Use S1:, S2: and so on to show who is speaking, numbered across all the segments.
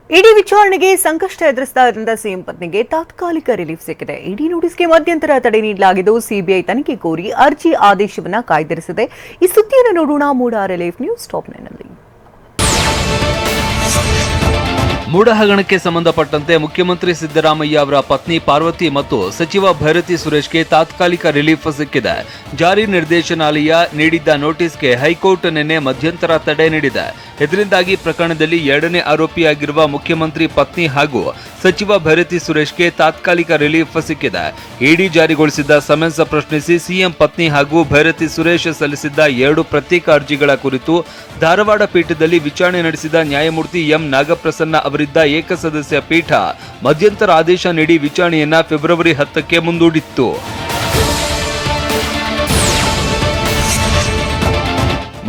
S1: ಇಡಿ ವಿಚಾರಣೆಗೆ ಸಂಕಷ್ಟ ಎದುರಿಸಿದ ಸಿಎಂ ಪತ್ನಿಗೆ ತಾತ್ಕಾಲಿಕ ರಿಲೀಫ್ ಸಿಕ್ಕಿದೆ. ಇಡಿ ನೋಟಿಸ್ಗೆ ಮಧ್ಯಂತರ ತಡೆ ನೀಡಲಾಗಿದ್ದು ಸಿಬಿಐ ತನಿಖೆ ಕೋರಿ ಅರ್ಜಿ ಆದೇಶವನ್ನು ಕಾಯ್ದಿರಿಸಿದೆ. ಈ ಸುದ್ದಿಯನ್ನು ನೋಡೋಣ ಮೂಡ ರಿಲೀಫ್ ನ್ಯೂಸ್ ಟಾಪ್ 9 ನಲ್ಲಿ.
S2: ಮೂಡ ಹಗರಣಕ್ಕೆ ಸಂಬಂಧಪಟ್ಟಂತೆ ಮುಖ್ಯಮಂತ್ರಿ ಸಿದ್ದರಾಮಯ್ಯ ಅವರ ಪತ್ನಿ ಪಾರ್ವತಿ ಮತ್ತು ಸಚಿವ ಭೈರತಿ ಸುರೇಶ್ಗೆ ತಾತ್ಕಾಲಿಕ ರಿಲೀಫ್ ಸಿಕ್ಕಿದೆ. ಜಾರಿ ನಿರ್ದೇಶನಾಲಯ ನೀಡಿದ್ದ ನೋಟಿಸ್ಗೆ ಹೈಕೋರ್ಟ್ ನಿನ್ನೆ ಮಧ್ಯಂತರ ತಡೆ ನೀಡಿದೆ. ಇದರಿಂದಾಗಿ ಪ್ರಕರಣದಲ್ಲಿ ಎರಡನೇ ಆರೋಪಿಯಾಗಿರುವ ಮುಖ್ಯಮಂತ್ರಿ ಪತ್ನಿ ಹಾಗೂ ಸಚಿವ ಭೈರತಿ ಸುರೇಶ್ಗೆ ತಾತ್ಕಾಲಿಕ ರಿಲೀಫ್ ಸಿಕ್ಕಿದೆ. ಇಡಿ ಜಾರಿಗೊಳಿಸಿದ್ದ ಸಮನ್ಸ್ ಪ್ರಶ್ನಿಸಿ ಸಿಎಂ ಪತ್ನಿ ಹಾಗೂ ಭೈರತಿ ಸುರೇಶ್ ಸಲ್ಲಿಸಿದ್ದ 2 ಪ್ರತ್ಯೇಕ ಅರ್ಜಿಗಳ ಕುರಿತು ಧಾರವಾಡ ಪೀಠದಲ್ಲಿ ವಿಚಾರಣೆ ನಡೆಸಿದ ನ್ಯಾಯಮೂರ್ತಿ ಎಂ ನಾಗಪ್ರಸನ್ನ ಅವರಿದ್ದ ಏಕಸದಸ್ಯ ಪೀಠ ಮಧ್ಯಂತರ ಆದೇಶ ನೀಡಿ ವಿಚಾರಣೆಯನ್ನ ಫೆಬ್ರವರಿ 10ಕ್ಕೆ ಮುಂದೂಡಿತ್ತು.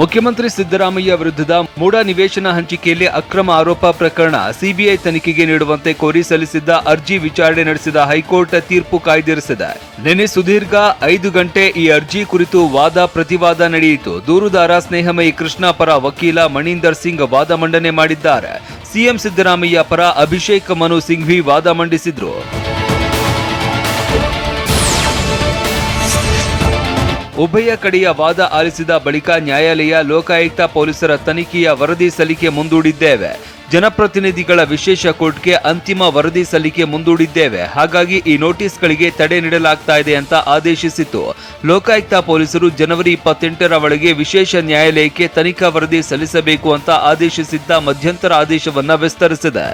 S2: ಮುಖ್ಯಮಂತ್ರಿ ಸಿದ್ದರಾಮಯ್ಯ ವಿರುದ್ಧದ ಮೂಡ ನಿವೇಶನ ಹಂಚಿಕೆಯಲ್ಲಿ ಅಕ್ರಮ ಆರೋಪ ಪ್ರಕರಣ ಸಿಬಿಐ ತನಿಖೆಗೆ ನೀಡುವಂತೆ ಕೋರಿ ಸಲ್ಲಿಸಿದ್ದ ಅರ್ಜಿ ವಿಚಾರಣೆ ನಡೆಸಿದ ಹೈಕೋರ್ಟ್ ತೀರ್ಪು ಕಾಯ್ದಿರಿಸಿದೆ. ನಿನ್ನೆ ಸುದೀರ್ಘ 5 ಗಂಟೆ ಈ ಅರ್ಜಿ ಕುರಿತು ವಾದ ಪ್ರತಿವಾದ ನಡೆಯಿತು. ದೂರುದಾರ ಸ್ನೇಹಮಯಿ ಕೃಷ್ಣ ಪರ ವಕೀಲ ಮಣೀಂದರ್ ಸಿಂಗ್ ವಾದ ಮಂಡನೆ ಮಾಡಿದ್ದಾರೆ. ಸಿಎಂ ಸಿದ್ದರಾಮಯ್ಯ ಪರ ಅಭಿಷೇಕ್ ಮನು ಸಿಂಘ್ವಿ ವಾದ ಮಂಡಿಸಿದ್ರು. ಉಭಯ ಕಡೆಯ ವಾದ ಆಲಿಸಿದ ಬಳಿಕ ನ್ಯಾಯಾಲಯ ಲೋಕಾಯುಕ್ತ ಪೊಲೀಸರ ತನಿಖೆಯ ವರದಿ ಸಲ್ಲಿಕೆ ಮುಂದೂಡಿದ್ದೇವೆ. ಜನಪ್ರತಿನಿಧಿಗಳ ವಿಶೇಷ ಕೋರ್ಟ್ಗೆ ಅಂತಿಮ ವರದಿ ಸಲ್ಲಿಕೆ ಮುಂದೂಡಿದ್ದೇವೆ. ಹಾಗಾಗಿ ಈ ನೋಟಿಸ್ಗಳಿಗೆ ತಡೆ ನೀಡಲಾಗ್ತಾ ಇದೆ ಅಂತ ಆದೇಶಿಸಿತು. ಲೋಕಾಯುಕ್ತ ಪೊಲೀಸರು ಜನವರಿ 28ರ ಒಳಗೆ ವಿಶೇಷ ನ್ಯಾಯಾಲಯಕ್ಕೆ ತನಿಖಾ ವರದಿ ಸಲ್ಲಿಸಬೇಕು ಅಂತ ಆದೇಶಿಸಿದ್ದ ಮಧ್ಯಂತರ ಆದೇಶವನ್ನ ವಿಸ್ತರಿಸಿದೆ.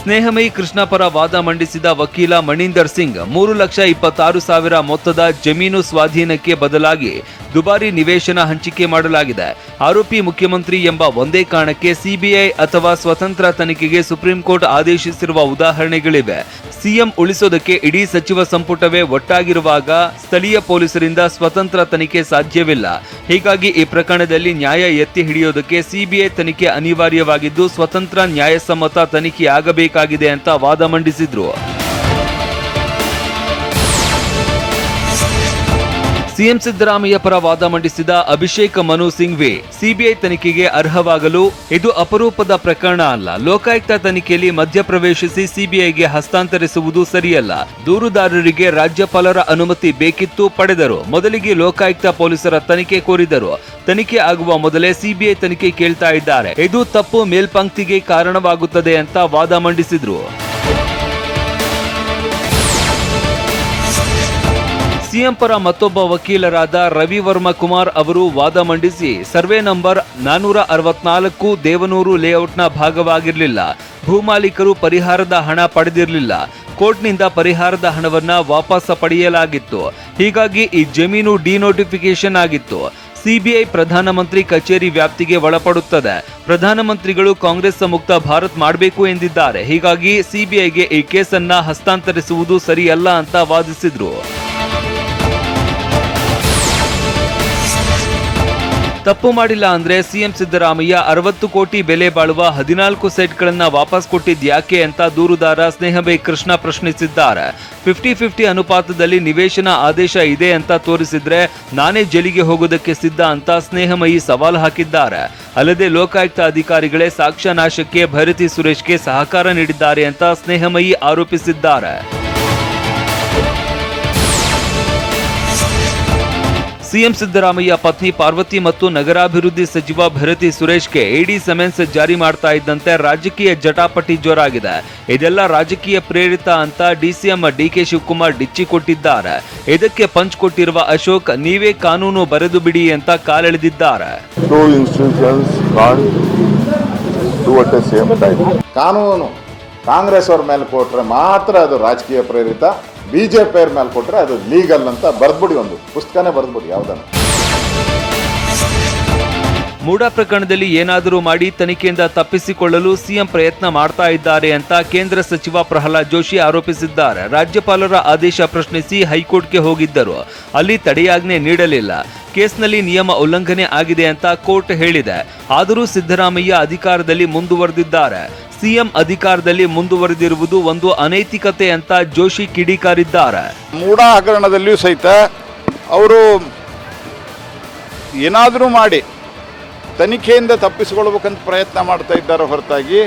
S2: ಸ್ನೇಹಮಯಿ ಕೃಷ್ಣ ಪರ ವಾದ ಮಂಡಿಸಿದ ವಕೀಲ ಮಣೀಂದರ್ ಸಿಂಗ್ 3,26,000 ಮೊತ್ತದ ಜಮೀನು ಸ್ವಾಧೀನಕ್ಕೆ ಬದಲಾಗಿ ದುಬಾರಿ ನಿವೇಶನ ಹಂಚಿಕೆ ಮಾಡಲಾಗಿದೆ. ಆರೋಪಿ ಮುಖ್ಯಮಂತ್ರಿ ಎಂಬ ಒಂದೇ ಕಾರಣಕ್ಕೆ ಸಿಬಿಐ ಅಥವಾ ಸ್ವತಂತ್ರ ತನಿಖೆಗೆ ಸುಪ್ರೀಂ ಕೋರ್ಟ್ ಆದೇಶಿಸಿರುವ ಉದಾಹರಣೆಗಳಿವೆ. ಸಿಎಂ ಉಳಿಸೋದಕ್ಕೆ ಇಡೀ ಸಚಿವ ಸಂಪುಟವೇ ಒಟ್ಟಾಗಿರುವಾಗ ಸ್ಥಳೀಯ ಪೊಲೀಸರಿಂದ ಸ್ವತಂತ್ರ ತನಿಖೆ ಸಾಧ್ಯವಿಲ್ಲ. ಹೀಗಾಗಿ ಈ ಪ್ರಕರಣದಲ್ಲಿ ನ್ಯಾಯ ಎತ್ತಿ ಹಿಡಿಯೋದಕ್ಕೆ ಸಿಬಿಐ ತನಿಖೆ ಅನಿವಾರ್ಯವಾಗಿದ್ದು ಸ್ವತಂತ್ರ ನ್ಯಾಯಸಮ್ಮತ ತನಿಖೆ ಆಗಬೇಕಾಗಿದೆ ಅಂತ ವಾದ ಮಂಡಿಸಿದ್ರು. ಸಿಎಂ ಸಿದ್ದರಾಮಯ್ಯ ಪರ ವಾದ ಮಂಡಿಸಿದ ಅಭಿಷೇಕ್ ಮನು ಸಿಂಘ್ವಿ ಸಿಬಿಐ ತನಿಖೆಗೆ ಅರ್ಹವಾಗಲು ಇದು ಅಪರೂಪದ ಪ್ರಕರಣ ಅಲ್ಲ. ಲೋಕಾಯುಕ್ತ ತನಿಖೆಯಲ್ಲಿ ಮಧ್ಯಪ್ರವೇಶಿಸಿ ಸಿಬಿಐಗೆ ಹಸ್ತಾಂತರಿಸುವುದು ಸರಿಯಲ್ಲ. ದೂರುದಾರರಿಗೆ ರಾಜ್ಯಪಾಲರ ಅನುಮತಿ ಬೇಕಿತ್ತು, ಪಡೆದರು. ಮೊದಲಿಗೆ ಲೋಕಾಯುಕ್ತ ಪೊಲೀಸರ ತನಿಖೆ ಕೋರಿದರು. ತನಿಖೆ ಆಗುವ ಮೊದಲೇ ಸಿಬಿಐ ತನಿಖೆ ಕೇಳ್ತಾ ಇದ್ದಾರೆ. ಇದು ತಪ್ಪು ಮೇಲ್ಪಂಕ್ತಿಗೆ ಕಾರಣವಾಗುತ್ತದೆ ಅಂತ ವಾದ ಮಂಡಿಸಿದ್ರು. ಸಿಎಂ ಪರ ಮತ್ತೊಬ್ಬ ವಕೀಲರಾದ ರವಿವರ್ಮ ಕುಮಾರ್ ಅವರು ವಾದ ಮಂಡಿಸಿ ಸರ್ವೆ ನಂಬರ್ 464 ದೇವನೂರು ಲೇಔಟ್ನ ಭಾಗವಾಗಿರಲಿಲ್ಲ. ಭೂಮಾಲೀಕರು ಪರಿಹಾರದ ಹಣ ಪಡೆದಿರಲಿಲ್ಲ. ಕೋರ್ಟ್ನಿಂದ ಪರಿಹಾರದ ಹಣವನ್ನ ವಾಪಸ್ ಪಡೆಯಲಾಗಿತ್ತು. ಹೀಗಾಗಿ ಈ ಜಮೀನು ಡಿನೋಟಿಫಿಕೇಶನ್ ಆಗಿತ್ತು. ಸಿಬಿಐ ಪ್ರಧಾನಮಂತ್ರಿ ಕಚೇರಿ ವ್ಯಾಪ್ತಿಗೆ ಒಳಪಡುತ್ತದೆ. ಪ್ರಧಾನಮಂತ್ರಿಗಳು ಕಾಂಗ್ರೆಸ್ ಮುಕ್ತ ಭಾರತ್ ಮಾಡಬೇಕು ಎಂದಿದ್ದಾರೆ. ಹೀಗಾಗಿ ಸಿಬಿಐಗೆ ಈ ಕೇಸನ್ನ ಹಸ್ತಾಂತರಿಸುವುದು ಸರಿಯಲ್ಲ ಅಂತ ವಾದಿಸಿದ್ರು. ತಪ್ಪು ಮಾಡಿಲ್ಲ ಅಂದ್ರೆ ಸಿಎಂ ಸಿದ್ದರಾಮಯ್ಯ 60 ಕೋಟಿ ಬೆಲೆ ಬಾಳುವ 14 ಸೈಟ್ಗಳನ್ನ ವಾಪಸ್ ಕೊಟ್ಟಿದ್ಯಾಕೆ ಅಂತ ದೂರುದಾರ ಸ್ನೇಹಮಯಿ ಕೃಷ್ಣ ಪ್ರಶ್ನಿಸಿದ್ದಾರೆ. 50-50 ಅನುಪಾತದಲ್ಲಿ ನಿವೇಶನ ಆದೇಶ ಇದೆ ಅಂತ ತೋರಿಸಿದ್ರೆ ನಾನೇ ಜೈಲಿಗೆ ಹೋಗೋದಕ್ಕೆ ಸಿದ್ಧ ಅಂತ ಸ್ನೇಹಮಯಿ ಸವಾಲು ಹಾಕಿದ್ದಾರೆ. ಅಲ್ಲದೆ ಲೋಕಾಯುಕ್ತ ಅಧಿಕಾರಿಗಳೇ ಸಾಕ್ಷ್ಯ ನಾಶಕ್ಕೆ ಭೈರತಿ ಸುರೇಶ್ಗೆ ಸಹಕಾರ ನೀಡಿದ್ದಾರೆ ಅಂತ ಸ್ನೇಹಮಯಿ ಆರೋಪಿಸಿದ್ದಾರೆ. ಸಿಎಂ ಸಿದ್ದರಾಮಯ್ಯ ಪತ್ನಿ ಪಾರ್ವತಿ ಮತ್ತು ನಗರಾಭಿವೃದ್ಧಿ ಸಚಿವ ಭೈರತಿ ಸುರೇಶ್ಗೆ ಇಡಿ ಸಮನ್ಸ್ ಜಾರಿ ಮಾಡ್ತಾ ಇದ್ದಂತೆ ರಾಜಕೀಯ ಜಟಾಪಟಿ ಜೋರಾಗಿದೆ. ಇದೆಲ್ಲ ರಾಜಕೀಯ ಪ್ರೇರಿತ ಅಂತ ಡಿಸಿಎಂ ಡಿಕೆ ಶಿವಕುಮಾರ್ ಡಿಚ್ಚಿ ಕೊಟ್ಟಿದ್ದಾರೆ. ಇದಕ್ಕೆ ಪಂಚ್ ಕೊಟ್ಟಿರುವ ಅಶೋಕ್ ನೀವೇ ಕಾನೂನು ಬರೆದು ಬಿಡಿ ಅಂತ ಕಾಲೆಳೆದಿದ್ದಾರೆ.
S3: ಕಾನೂನು ಕಾಂಗ್ರೆಸ್ ಅವರ ಮೇಲೆ ಕೊಟ್ರೆ ಮಾತ್ರ ಅದು ರಾಜಕೀಯ ಪ್ರೇರಿತ, ಬಿಜೆಪಿ ಅವ್ರ ಮೇಲೆ ಕೊಟ್ರೆ ಅದು ಲೀಗಲ್ ಅಂತ ಬರ್ದ್ಬಿಡಿ, ಒಂದು ಪುಸ್ತಕನೇ ಬರ್ದ್ಬಿಡಿ ಯಾವ್ದನ್ನ.
S2: ಮೂಡ ಪ್ರಕರಣದಲ್ಲಿ ಏನಾದರೂ ಮಾಡಿ ತನಿಖೆಯಿಂದ ತಪ್ಪಿಸಿಕೊಳ್ಳಲು ಸಿಎಂ ಪ್ರಯತ್ನ ಮಾಡ್ತಾ ಇದ್ದಾರೆ ಅಂತ ಕೇಂದ್ರ ಸಚಿವ ಪ್ರಹ್ಲಾದ್ ಜೋಶಿ ಆರೋಪಿಸಿದ್ದಾರೆ. ರಾಜ್ಯಪಾಲರ ಆದೇಶ ಪ್ರಶ್ನಿಸಿ ಹೈಕೋರ್ಟ್ಗೆ ಹೋಗಿದ್ದರು. ಅಲ್ಲಿ ತಡೆಯಾಜ್ಞೆ ನೀಡಲಿಲ್ಲ. ಕೇಸ್ನಲ್ಲಿ ನಿಯಮ ಉಲ್ಲಂಘನೆ ಆಗಿದೆ ಅಂತ ಕೋರ್ಟ್ ಹೇಳಿದೆ. ಆದರೂ ಸಿದ್ದರಾಮಯ್ಯ ಅಧಿಕಾರದಲ್ಲಿ ಮುಂದುವರೆದಿದ್ದಾರೆ. ಸಿಎಂ ಅಧಿಕಾರದಲ್ಲಿ ಮುಂದುವರೆದಿರುವುದು ಒಂದು ಅನೈತಿಕತೆ ಅಂತ ಜೋಶಿ ಕಿಡಿಕಾರಿದ್ದಾರೆ.
S4: ಮೂಡ ಹಗರಣದಲ್ಲಿಯೂ ಸಹಿತ ಅವರು ಏನಾದರೂ ಮಾಡಿ ತನಿಖೆಯಿಂದ ತಪ್ಪಿಸಿಕೊಳ್ಬೇಕಂತ ಪ್ರಯತ್ನ ಮಾಡ್ತಾ ಇದ್ದಾರೆ ಹೊರತಾಗಿ